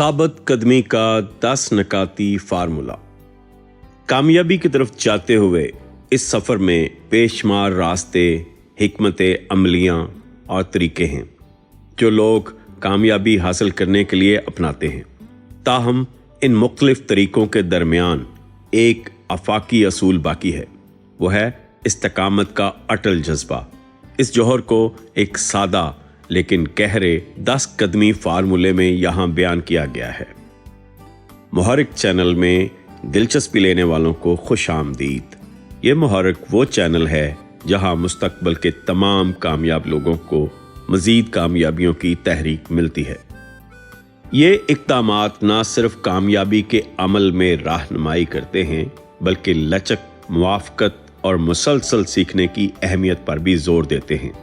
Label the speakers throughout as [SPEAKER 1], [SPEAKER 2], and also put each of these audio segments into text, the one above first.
[SPEAKER 1] साबित कदमी का 10 नकाती फार्मूला। कामयाबी की तरफ जाते हुए इस सफ़र में बेशुमार रास्ते, हिकमतें अमलियाँ और तरीके हैं जो लोग कामयाबी हासिल करने के लिए अपनाते हैं। ताहम इन मुख्तलिफ तरीक़ों के दरमियान एक आफाकी असूल बाकी है, वो है इस्तिकामत का अटल जज्बा। इस जौहर को एक सादा लेकिन गहरे 10 कदमी फार्मूले में यहाँ बयान किया गया है। मुहर्रिक चैनल में दिलचस्पी लेने वालों को खुश आमदीद। ये मुहर्रिक वो चैनल है जहाँ मुस्तकबिल के तमाम कामयाब लोगों को मज़ीद कामयाबियों की तहरीक मिलती है। ये इक़दामात ना सिर्फ कामयाबी के अमल में रहनुमाई करते हैं बल्कि लचक, मुवाफ़क़त और मुसलसल सीखने की अहमियत पर भी जोर देते हैं।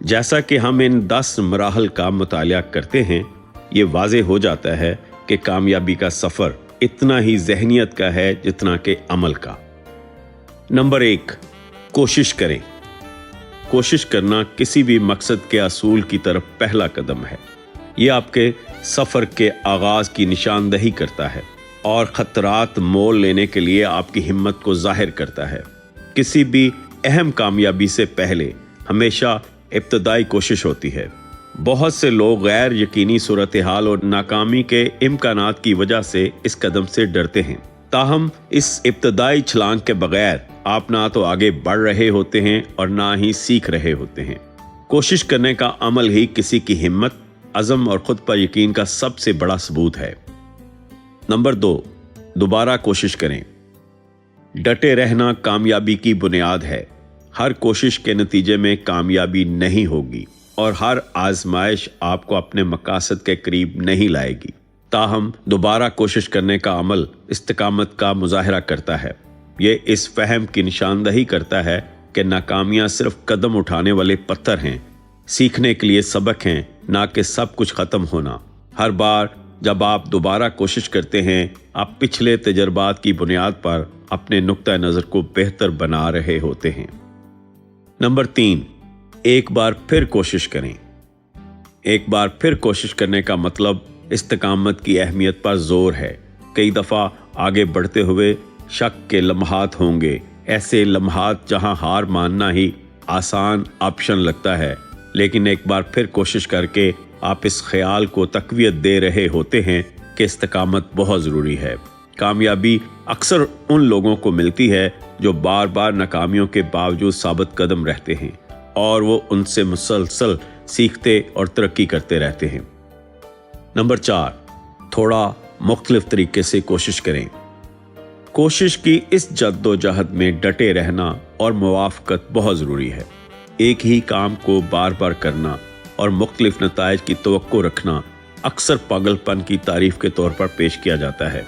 [SPEAKER 1] जैसा कि हम इन 10 मराहल का मुतालिया करते हैं, ये वाज़ेह हो जाता है कि कामयाबी का सफ़र इतना ही ज़हनियत का है जितना कि अमल का। नंबर 1, कोशिश करें। कोशिश करना किसी भी मकसद के असूल की तरफ पहला कदम है। ये आपके सफ़र के आगाज़ की निशानदही करता है और ख़तरात मोल लेने के लिए आपकी हिम्मत को ज़ाहिर करता है। किसी भी अहम कामयाबी से पहले हमेशा इब्तदाई कोशिश होती है। बहुत से लोग गैर यकीनी सूरत हाल और नाकामी के इम्कानात की वजह से इस कदम से डरते हैं। ताहम इस इब्तदाई छलांग के बगैर आप ना तो आगे बढ़ रहे होते हैं और ना ही सीख रहे होते हैं। कोशिश करने का अमल ही किसी की हिम्मत, अज़म और खुद पर यकीन का सबसे बड़ा सबूत है। नंबर 2, दोबारा कोशिश करें। डटे रहना कामयाबी की बुनियाद है। हर कोशिश के नतीजे में कामयाबी नहीं होगी और हर आजमाइश आपको अपने मकासद के करीब नहीं लाएगी। ताहम दोबारा कोशिश करने का अमल इस्तिकामत का मुजाहरा करता है। ये इस फहम की निशानदही करता है कि नाकामियां सिर्फ कदम उठाने वाले पत्थर हैं, सीखने के लिए सबक हैं, ना कि सब कुछ ख़त्म होना। हर बार जब आप दोबारा कोशिश करते हैं, आप पिछले तजर्बात की बुनियाद पर अपने नुक्ता नज़र को बेहतर बना रहे होते हैं। नंबर 3, एक बार फिर कोशिश करें। एक बार फिर कोशिश करने का मतलब इस्तिकामत की अहमियत पर जोर है। कई दफ़ा आगे बढ़ते हुए शक के लम्हात होंगे, ऐसे लम्हात जहां हार मानना ही आसान ऑप्शन लगता है, लेकिन एक बार फिर कोशिश करके आप इस ख्याल को तक़वियत दे रहे होते हैं कि इस्तिकामत बहुत ज़रूरी है। कामयाबी अक्सर उन लोगों को मिलती है जो बार बार नाकामियों के बावजूद साबित कदम रहते हैं और वो उनसे मुसलसल सीखते और तरक्की करते रहते हैं। नंबर 4, थोड़ा मुख्तलिफ तरीके से कोशिश करें। कोशिश की इस जद्दोजहद में डटे रहना और मुवाफ़क़त बहुत ज़रूरी है। एक ही काम को बार बार करना और मुख्तलिफ नताइज की तवक्को रखना अक्सर पागलपन की तारीफ के तौर पर पेश किया जाता है।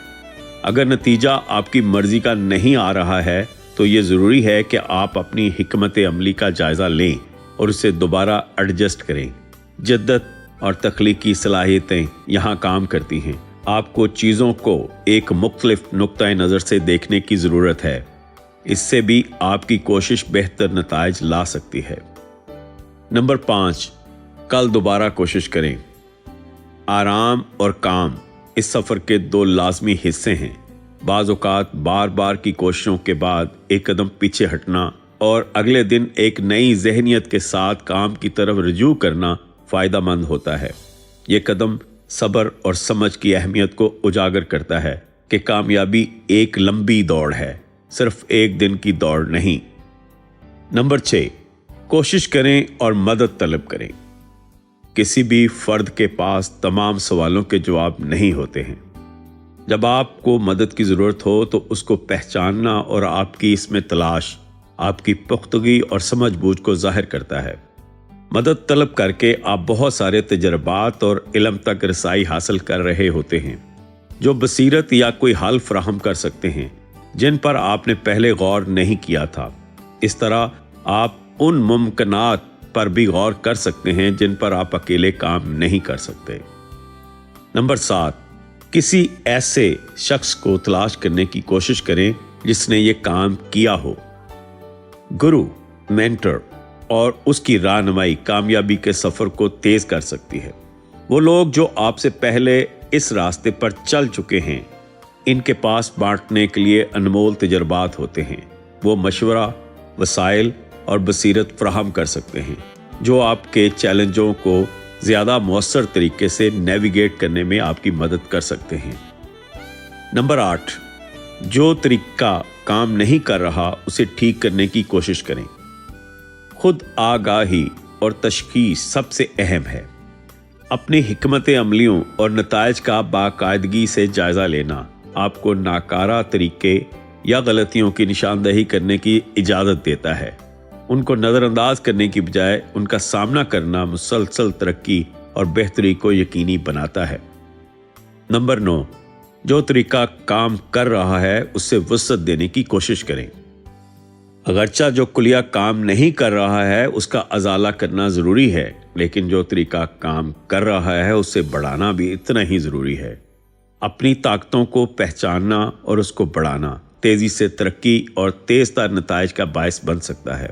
[SPEAKER 1] अगर नतीजा आपकी मर्जी का नहीं आ रहा है तो ये ज़रूरी है कि आप अपनी हिकमत अमली का जायज़ा लें और उसे दोबारा एडजस्ट करें। जद्दत और तख्लीकी सलाहियतें यहाँ काम करती हैं। आपको चीज़ों को एक मुख्तलिफ नुक्ता नज़र से देखने की ज़रूरत है। इससे भी आपकी कोशिश बेहतर नताइज ला सकती है। नंबर 5, कल दोबारा कोशिश करें। आराम और काम इस सफ़र के 2 लाजमी हिस्से हैं। बाज़ औक़ात बार बार की कोशिशों के बाद एक कदम पीछे हटना और अगले दिन एक नई ज़हनियत के साथ काम की तरफ रुजू करना फ़ायदा मंद होता है। ये कदम सब्र और समझ की अहमियत को उजागर करता है कि कामयाबी एक लंबी दौड़ है, सिर्फ एक दिन की दौड़ नहीं। नंबर 6, कोशिश करें और मदद तलब करें। किसी भी फ़र्द के पास तमाम सवालों के जवाब नहीं होते हैं। जब आपको मदद की ज़रूरत हो तो उसको पहचानना और आपकी इसमें तलाश आपकी पुख्तगी और समझ-बूझ को ज़ाहिर करता है। मदद तलब करके आप बहुत सारे तजर्बात और इल्म तक रसाई हासिल कर रहे होते हैं जो बसीरत या कोई हल फराहम कर सकते हैं जिन पर आपने पहले गौर नहीं किया था। इस तरह आप उन मुमकिनात पर भी गौर कर सकते हैं जिन पर आप अकेले काम नहीं कर सकते। नंबर 7, किसी ऐसे शख्स को तलाश करने की कोशिश करें जिसने ये काम किया हो। गुरु, मेंटर और उसकी रहनुमाई कामयाबी के सफ़र को तेज़ कर सकती है। वो लोग जो आपसे पहले इस रास्ते पर चल चुके हैं, इनके पास बांटने के लिए अनमोल तजर्बात होते हैं। वो मशवरा, वसाइल और बसीरत फराहम कर सकते हैं जो आपके चैलेंजों को ज़्यादा मौसर तरीके से नेविगेट करने में आपकी मदद कर सकते हैं। नंबर 8, जो तरीका काम नहीं कर रहा उसे ठीक करने की कोशिश करें। खुद आगाही और तशखीस सबसे अहम है। अपनी हिकमत अमलियों और नताइज का बाकायदगी से जायज़ा लेना आपको नाकारा तरीके या गलतियों की निशानदही करने की इजाज़त देता है। उनको नज़रअंदाज करने की बजाय उनका सामना करना मुसलसल तरक्की और बेहतरी को यकीनी बनाता है। नंबर 9, जो तरीका काम कर रहा है उससे वसअत देने की कोशिश करें। अगरचा जो कुलिया काम नहीं कर रहा है उसका अजाला करना ज़रूरी है, लेकिन जो तरीका काम कर रहा है उससे बढ़ाना भी इतना ही ज़रूरी है। अपनी ताकतों को पहचानना और उसको बढ़ाना तेज़ी से तरक्की और तेज़तर नताइज का बायस बन सकता है।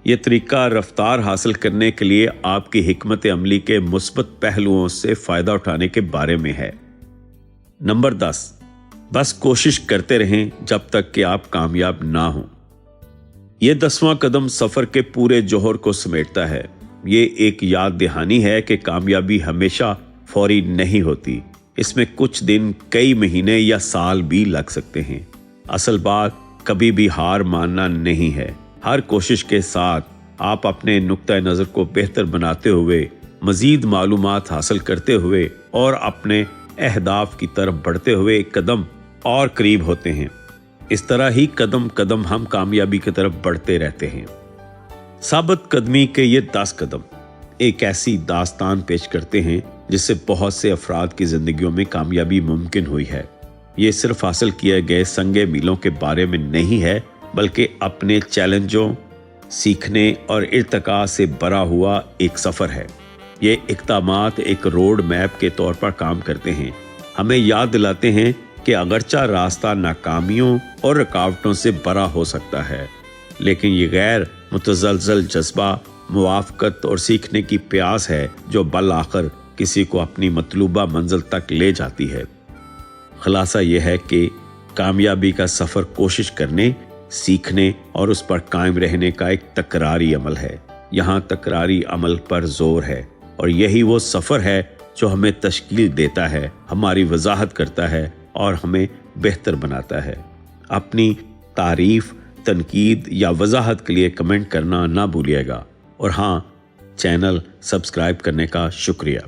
[SPEAKER 1] ये तरीका रफ्तार हासिल करने के लिए आपकी हिकमत अमली के मुस्बत पहलुओं से फ़ायदा उठाने के बारे में है। नंबर 10, बस कोशिश करते रहें जब तक कि आप कामयाब ना हों। ये 10वां कदम सफ़र के पूरे जोहर को समेटता है। ये एक याद दहानी है कि कामयाबी हमेशा फौरी नहीं होती। इसमें कुछ दिन, कई महीने या साल भी लग सकते हैं। असल बात कभी भी हार मानना नहीं है। हर कोशिश के साथ आप अपने नुक्ता नज़र को बेहतर बनाते हुए, मज़ीद मालूमात हासिल करते हुए और अपने अहदाफ की तरफ बढ़ते हुए एक कदम और करीब होते हैं। इस तरह ही कदम कदम हम कामयाबी की तरफ बढ़ते रहते हैं। साबित कदमी के ये 10 कदम एक ऐसी दास्तान पेश करते हैं जिससे बहुत से अफराद की ज़िंदगियों में कामयाबी मुमकिन हुई है। ये सिर्फ हासिल किए गए संगे मीलों के बारे में नहीं है, बल्कि अपने चैलेंजों, सीखने और इर्तिका से भरा हुआ एक सफ़र है। ये इक़दामात एक रोड मैप के तौर पर काम करते हैं। हमें याद दिलाते हैं कि अगरचा रास्ता नाकामियों और रुकावटों से भरा हो सकता है, लेकिन ये गैर मुतज़लज़ल जज्बा, मुवाफ़क़त और सीखने की प्यास है जो बल आखिर किसी को अपनी मतलूबा मंजिल तक ले जाती है। खुलासा यह है कि कामयाबी का सफ़र कोशिश करने, सीखने और उस पर कायम रहने का एक तकरारी अमल है। यहाँ तकरारी अमल पर जोर है और यही वो सफ़र है जो हमें तश्कील देता है, हमारी वजाहत करता है और हमें बेहतर बनाता है। अपनी तारीफ़, तनकीद या वजाहत के लिए कमेंट करना ना भूलिएगा और हाँ, चैनल सब्सक्राइब करने का शुक्रिया।